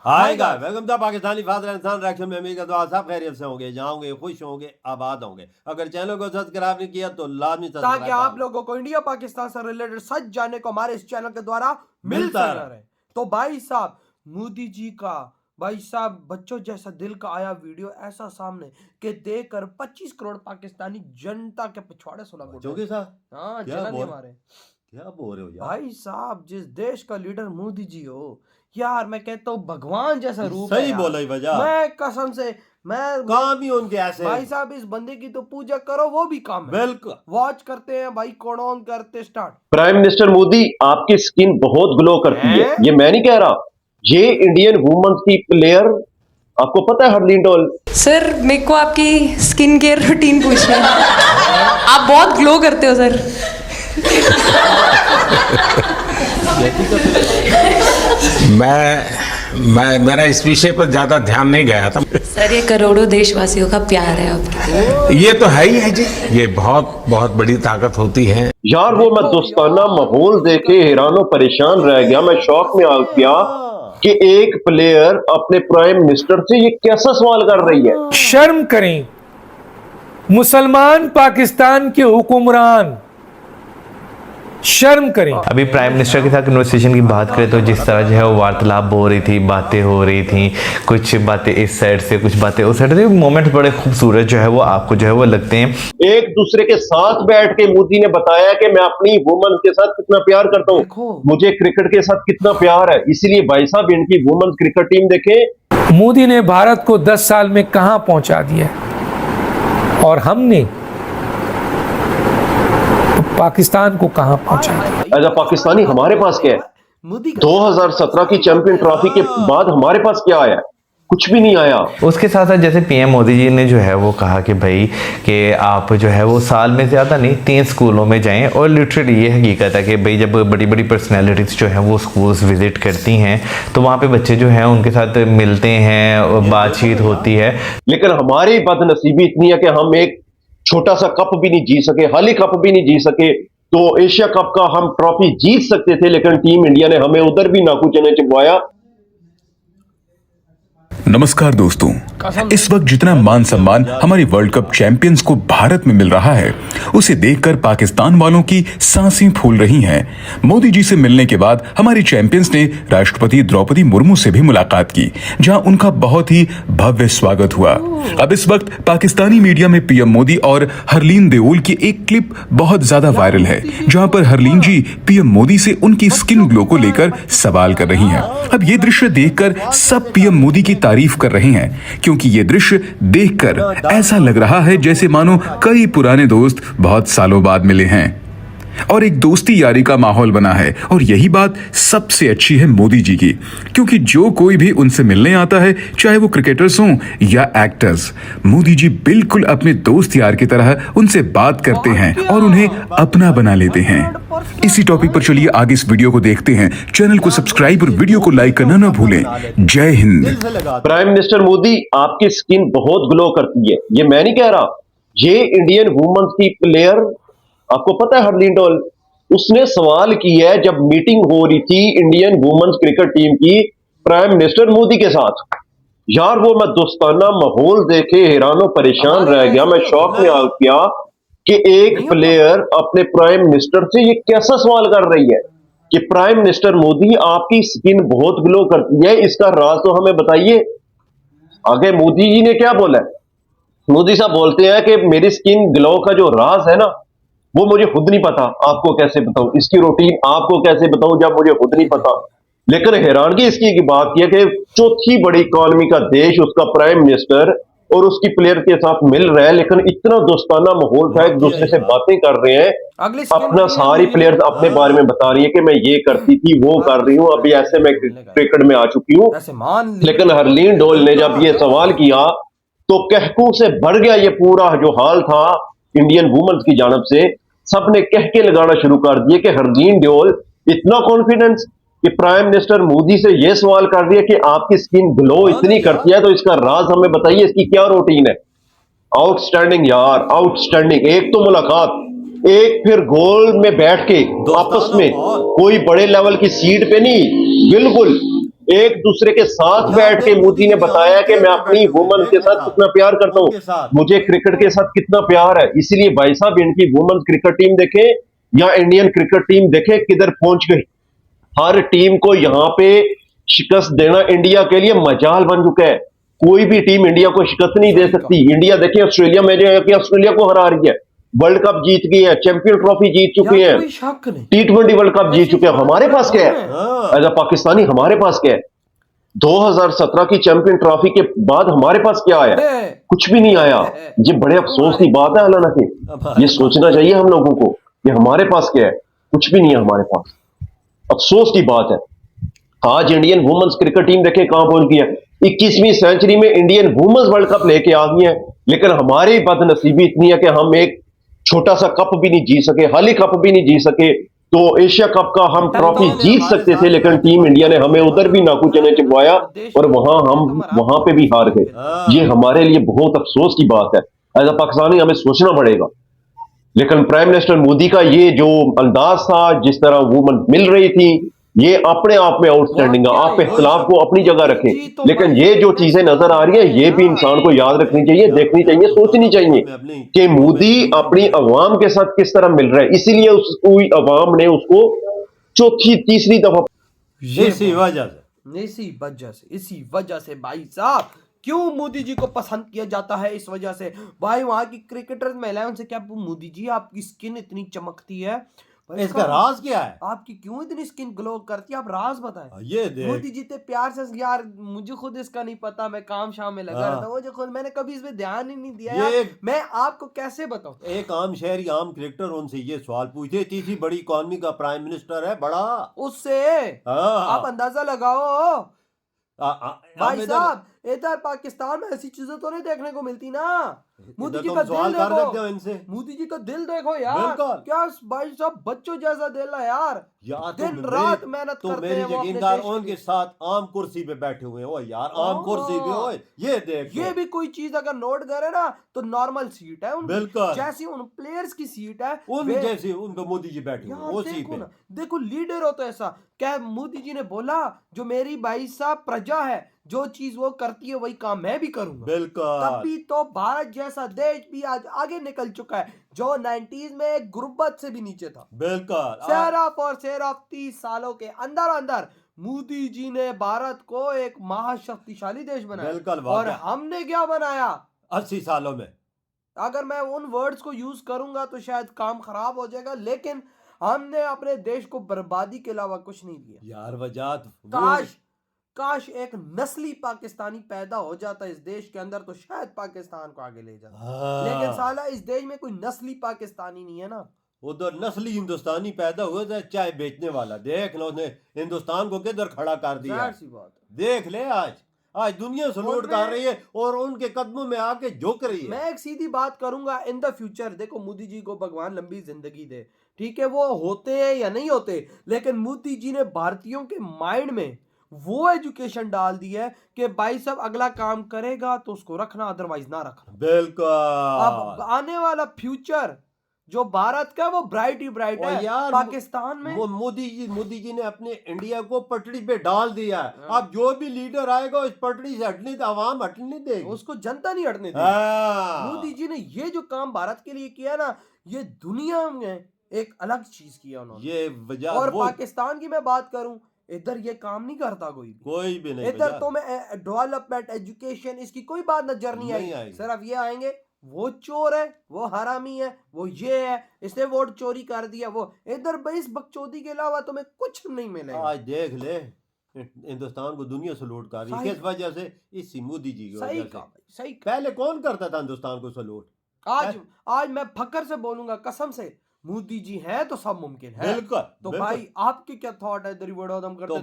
Hi guys, welcome to Pakistani father इंसान reaction में। उम्मीद करता हूं आप सब खैरियत से होंगे, जाओगे, खुश होंगे, आबाद होंगे। अगर चैनल को सब्सक्राइब नहीं किया तो लाजमी सब्सक्राइब ताकि आप लोगों को इंडिया पाकिस्तान से रिलेटेड सच जानने को हमारे इस चैनल के द्वारा मिलता रहे। तो भाई साहब, मोदी जी का भाई साहब बच्चों जैसा दिल का आया वीडियो ऐसा सामने कि देखकर 25 करोड़ पाकिस्तानी जनता के पिछवाड़े सुना जोगी साहब, हाँ क्या जलन बोल हमारे क्या बोल रहे हो यार? भाई साहब, जिस देश का लीडर मोदी जी हो यार, मैं कहता हूँ भगवान जैसा रूप सही है बोला ही वजह। मैं कसम से मैं काम ही उनके ऐसे भाई साहब, इस बंदे की तो पूजा करो, वो भी काम है। बिल्कुल। वॉच करते हैं भाई, कौन ऑन करते स्टार्ट। प्राइम मिनिस्टर मोदी, आपकी स्किन बहुत ग्लो करती है। ये मैं नहीं कह रहा, ये इंडियन वुमेन्स की प्लेयर, आपको पता है हरलीन डोल? सर मेरे को आपकी स्किन केयर रूटीन पूछना है। आप बहुत ग्लो करते हो सर। मेरा इस विषय पर ज्यादा ध्यान नहीं गया था। सर ये करोड़ों देशवासियों का प्यार है आपके। ये तो है ही है जी, ये बहुत बहुत बड़ी ताकत होती है। यार वो मैं दोस्ताना माहौल देखे हैरानो परेशान रह गया, मैं शौक में आ गया कि एक प्लेयर अपने प्राइम मिनिस्टर से ये कैसा सवाल कर रही है। शर्म करें मुसलमान पाकिस्तान के हुक्मरान, शर्म करें। अभी प्राइम मिनिस्टर के साथ कन्वर्सेशन की बात करें तो जिस तरह जो है वो वार्तालाप हो रही थी, बातें हो रही थी, कुछ बातें इस साइड से कुछ बातें उस साइड से, मोमेंट बड़े खूबसूरत जो है वो आपको जो है वो लगते हैं। एक दूसरे के साथ बैठ के मोदी ने बताया कि मैं अपनी वुमन के साथ कितना प्यार करता हूँ, मुझे क्रिकेट के साथ कितना प्यार है। इसीलिए भाई साहब इनकी वुमेन्स क्रिकेट टीम देखें। मोदी ने भारत को 10 साल में कहां पहुंचा दिया और हमने पाकिस्तान को कहां पहुंचा दिया। एज अ पाकिस्तानी हमारे पास क्या है? मोदी 2017 की चैंपियन ट्रॉफी के बाद हमारे पास क्या आया? कुछ भी नहीं आया। उसके साथ साथ जैसे पीएम मोदी जी ने जो है वो कहा कि भाई कि आप जो है वो साल में ज़्यादा नहीं 3 स्कूलों में जाएं, और लिटरली ये हकीकत है कि भाई जब बड़ी बड़ी पर्सनैलिटीज़ जो हैं वो स्कूल्स विज़िट करती हैं तो वहाँ पे बच्चे जो हैं उनके साथ मिलते हैं और बातचीत होती है। लेकिन हमारी बदनसीबी इतनी है कि हम एक छोटा सा कप भी नहीं जीत सके, हाली कप भी नहीं जीत सके। तो एशिया कप का हम ट्रॉफी जीत सकते थे, लेकिन टीम इंडिया ने हमें उधर भी नाकू चने चिपवाया। नमस्कार दोस्तों, इस वक्त जितना मान सम्मान हमारी वर्ल्ड कप चैंपियंस को भारत में मिल रहा है, उसे देखकर पाकिस्तान वालों की सांसें फूल रही हैं। मोदी जी से मिलने के बाद हमारी चैंपियंस ने राष्ट्रपति द्रौपदी मुर्मू से भी मुलाकात की, जहां उनका बहुत ही भव्य स्वागत हुआ। अब इस वक्त पाकिस्तानी मीडिया में पीएम मोदी और हरलीन देओल की एक क्लिप बहुत ज्यादा वायरल है, जहां पर हरलीन जी पीएम मोदी से उनकी स्किन ग्लो को लेकर सवाल कर रही हैं। अब ये दृश्य देखकर सब पीएम मोदी की तारीफ कर रहे हैं, क्योंकि ये दृश्य देखकर ऐसा लग रहा है जैसे मानो कई पुराने दोस्त बहुत सालों बाद मिले हैं और एक दोस्ती यारी का माहौल बना है। और यही बात सबसे अच्छी है मोदी जी की, क्योंकि जो कोई भी उनसे मिलने आता है, चाहे वो क्रिकेटर्स हों या एक्टर्स, मोदी जी बिल्कुल अपने दोस्त यार की तरह उनसे बात करते हैं और उन्हें अपना बना लेते हैं। इसी टॉपिक पर चलिए आगे इस वीडियो को देखते हैं। चैनल को सब्सक्राइब और वीडियो को लाइक करना ना भूलें। जय हिंद। प्राइम मिनिस्टर मोदी, आपकी स्किन बहुत ग्लो करती है। ये मैं नहीं कह रहा, ये इंडियन वुमेन्स की प्लेयर, आपको पता है हरलीन डोल, उसने सवाल किया है जब मीटिंग हो रही थी इंडियन वुमेन्स क्रिकेट टीम की प्राइम मिनिस्टर मोदी के साथ। यार वो मैं दोस्ताना माहौल देखे हैरानो परेशान रह गया, मैं शौक में आ गया कि एक प्लेयर अपने प्राइम मिनिस्टर से ये कैसा सवाल कर रही है कि प्राइम मिनिस्टर मोदी, आपकी स्किन बहुत ग्लो करती है, इसका राज तो हमें बताइए। आगे मोदी जी ने क्या बोला है? मोदी साहब बोलते हैं कि मेरी स्किन ग्लो का जो राज है ना, वो मुझे खुद नहीं पता, आपको कैसे बताऊं, इसकी रूटीन आपको कैसे बताऊं जब मुझे खुद नहीं पता। लेकिन हैरानगी इसकी की बात यह कि चौथी बड़ी इकॉनमी का देश, उसका प्राइम मिनिस्टर और उसकी प्लेयर के साथ मिल रहा है, लेकिन इतना दोस्ताना माहौल था, एक दूसरे से बातें कर रहे हैं, अपना सारी प्लेयर्स अपने बारे में बता रही है कि मैं ये करती थी, वो कर रही हूँ, अभी ऐसे मैं क्रिकेट में आ चुकी हूँ। लेकिन हरलीन डोल ने जब ये सवाल किया तो कहकू से भर गया ये पूरा जो हाल था इंडियन वुमेन्स की जानब से। सबने कह के लगाना शुरू कर दिए कि हरलीन डोल इतना कॉन्फिडेंस कि प्राइम मिनिस्टर मोदी से यह सवाल कर दिया कि आपकी स्किन ग्लो इतनी करती है, तो इसका राज हमें बताइए, इसकी क्या रूटीन है। आउटस्टैंडिंग यार, आउटस्टैंडिंग। एक तो मुलाकात, एक फिर गोल में बैठ के आपस में, कोई बड़े लेवल की सीट पे नहीं, बिल्कुल एक दूसरे के साथ यहाँ बैठ के पे मोदी ने भी बताया यहाँ कि पे मैं अपनी बैठे हुए वुमन हैं, के साथ कितना प्यार करता उनके हूँ, साथ। मुझे क्रिकेट के साथ कितना प्यार है। इसीलिए भाई साहब इनकी वुमेन्स क्रिकेट टीम देखें या इंडियन क्रिकेट टीम देखें किधर पहुंच गई। हर टीम को यहां पे शिकस्त देना इंडिया के लिए मजाल बन चुका है। कोई भी टीम इंडिया को शिकस्त नहीं दे सकती। इंडिया देखिए ऑस्ट्रेलिया में जो ऑस्ट्रेलिया को हरा रही है, वर्ल्ड कप जीत गई है, चैंपियन ट्रॉफी जीत चुके यार हैं, कोई शक नहीं। T20 वर्ल्ड कप जीत ऐसी चुके हैं। बात हमारे कर पास क्या रहे है? हैं। हाँ। एज अ पाकिस्तानी हमारे पास क्या है? 2017 की चैंपियन ट्रॉफी के बाद हमारे पास क्या आया? है। कुछ भी नहीं आया। ये बड़े अफसोस की बात है अल्लाह के। हमारे ये सोचना चाहिए हम लोगों को कि हमारे पास क्या है। कुछ भी नहीं है हमारे पास। अफसोस की बात है। आज इंडियन वुमेन्स क्रिकेट टीम देखे कहां पहुंच गई है। 21वीं सेंचुरी में इंडियन वुमेन्स वर्ल्ड कप लेके आ गई है, लेकिन हमारी बदनसीबी इतनी है कि हम एक छोटा सा कप भी नहीं जीत सके, हाली कप भी नहीं जीत सके। तो एशिया कप का हम ट्रॉफी जीत सकते थे, लेकिन टीम इंडिया ने हमें उधर भी नाकू चने चिपवाया और वहां हम वहां पे भी हार गए। ये हमारे लिए बहुत अफसोस की बात है। एज अ पाकिस्तानी हमें सोचना पड़ेगा। लेकिन प्राइम मिनिस्टर मोदी का ये जो अंदाज था, जिस तरह वुमन मिल रही थी, ये अपने आप में आउटस्टैंडिंग है। आप इख्तिलाफ को अपनी जगह रखें, लेकिन ये जो चीजें नजर आ रही है, ये भी इंसान को याद रखनी चाहिए, देखनी चाहिए, सोचनी चाहिए कि मोदी अपनी अवाम के साथ किस तरह मिल रहा है। इसीलिए उसको अवाम ने उसको चौथी तीसरी दफा इसी वजह से इसी वजह से भाई साहब क्यों मोदी जी को पसंद किया जाता है। इस वजह से भाई वहां की क्रिकेटर्स महिलाएं उनसे क्या मोदी जी आपकी स्किन इतनी चमकती है, भाई इसका राज क्या है? आपकी क्यों इतनी स्किन ग्लो करती है, आप राज बताएं। ये देख मोदी जी ते प्यार से यार मुझे खुद इसका नहीं पता, मैं काम शाम में लगा रहता हूं, मुझे खुद मैंने कभी इस पे ध्यान ही नहीं दिया ये यार, मैं आपको कैसे बताऊं। एक आम शहरी आम क्रिकेटर उनसे ये सवाल पूछे, तीसरी बड़ी इकॉनमी का प्राइम मिनिस्टर है बड़ा, उससे आप अंदाजा लगाओ भाई साहब। इधर पाकिस्तान में ऐसी चीजें तो नहीं देखने को मिलती ना। मोदी जी का दिल देखो, इनसे मोदी जी का दिल देखो यार, बिल्कुल। क्या भाई साहब बच्चों जैसा दिल है यार, दिन रात मेहनत करते हैं वो अपने यकीनदार देश के उनके लिए। साथ आम कुर्सी पे बैठे हुए हैं। ओ यार आम कुर्सी पे हो, ये देख ये भी कोई चीज अगर नोट करे ना तो नॉर्मल सीट है उनकी, बिल्कुल। जैसी उन प्लेयर्स की सीट है उन वे- जैसे उनको मोदी जी बैठे हुए हैं, यार वो सी देखो पे ना, देखो लीडर हो तो ऐसा क्या मोदी जी ने बोला, जो मेरी भाई साहब प्रजा है जो चीज वो करती है वही काम मैं भी करूंगा। बिल्कुल। तभी तो भारत जैसा देश भी आज आगे निकल चुका है, जो 90s में गुर्बत से भी नीचे था। बिल्कुल सिर्फ 30 सालों के अंदर अंदर मोदी जी ने भारत को एक महाशक्तिशाली देश बनाया। बिल्कुल, और वाकई। हमने क्या बनाया? 80 सालों में अगर मैं उन वर्ड्स को यूज करूंगा तो शायद काम खराब हो जाएगा, लेकिन हमने अपने देश को बर्बादी के अलावा कुछ नहीं दिया। यार वजात काश एक नस्ली पाकिस्तानी पैदा हो जाता इस देश के अंदर तो शायद पाकिस्तान को आगे ले जाता। लेकिन साला इस देश में कोई नस्ली पाकिस्तानी नहीं है ना। उधर नस्ली हिंदुस्तानी पैदा हुए थे, चाय बेचने वाला देख लो, उसने हिंदुस्तान को किधर खड़ा कर दिया। जाहिर सी बात है। देख ले आज दुनिया सलूट कर रही है और उनके कदमों में आके झुक रही है। मैं एक सीधी बात करूंगा, इन द फ्यूचर देखो मोदी जी को भगवान लंबी जिंदगी दे, ठीक है, वो होते हैं या नहीं होते, लेकिन मोदी जी ने भारतीयों के माइंड में वो एजुकेशन डाल दी है कि भाई साहब अगला काम करेगा तो उसको रखना, अदरवाइज ना रखना। बिल्कुल। अब आने वाला फ्यूचर जो भारत का वो ब्राइट ही ब्राइट है। यार पाकिस्तान में वो मोदी जी ने अपने इंडिया को पटड़ी पे डाल दिया है। अब जो भी लीडर आएगा इस पटड़ी से हटने तो आवाम हटने देगी, उसको जनता नहीं हटने देगी। मोदी जी ने ये जो काम भारत के लिए किया ना, ये दुनिया में एक अलग चीज किया उन्होंने। ये वजह और पाकिस्तान की मैं बात करूं, इधर ये काम नहीं करता कोई भी नहीं। इधर तो मैं डेवलपमेंट एजुकेशन इसकी कोई बात नजर नहीं नहीं आई। आएगी। सिर्फ ये आएंगे वो चोर है, वो हरामी है, वो ये है, इसने वोट चोरी कर दिया, वो इधर इस बकचोदी के अलावा तुम्हें कुछ नहीं मिलेगा। आज देख ले हिंदुस्तान को दुनिया सलूट कर रही है, किस वजह से? इसी मोदी जी की वजह से। सही पहले कौन करता था हिंदुस्तान को सलूट? आज मैं फकर से बोलूंगा, कसम से, मोदी जी है तो सब मुमकिन है। बिल्कुल। तो भाई आपके क्या थॉट है? दरी बड़ोदम करते तो